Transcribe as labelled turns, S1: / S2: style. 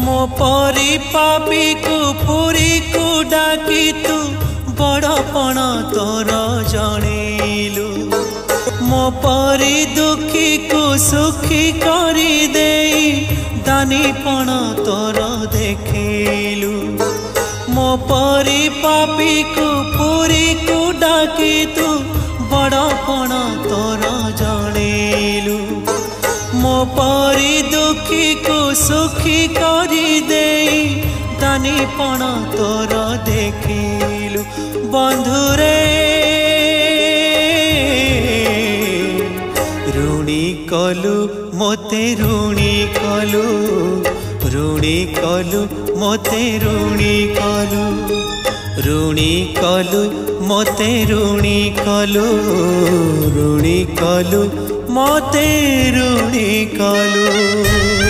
S1: मो परी पापी को पुरी को डाकी तू बड़पण तोर जणेलु मो परी दुखी को सुखी करी दे दानीपण तोर देखेलु मो परी पापी को पुरी को डाकी तू बड़पण तोर जणेलु मो परी दुखी को सुखी करी दे दानीपण तोर देखेलु बंधुरे ऋणी कलु मोते ऋणी कलु ऋणी कलु मोते ऋणी कलु ऋणी कलु मोते ऋणी कलु ऋणी कलु मोते ऋणी कलु।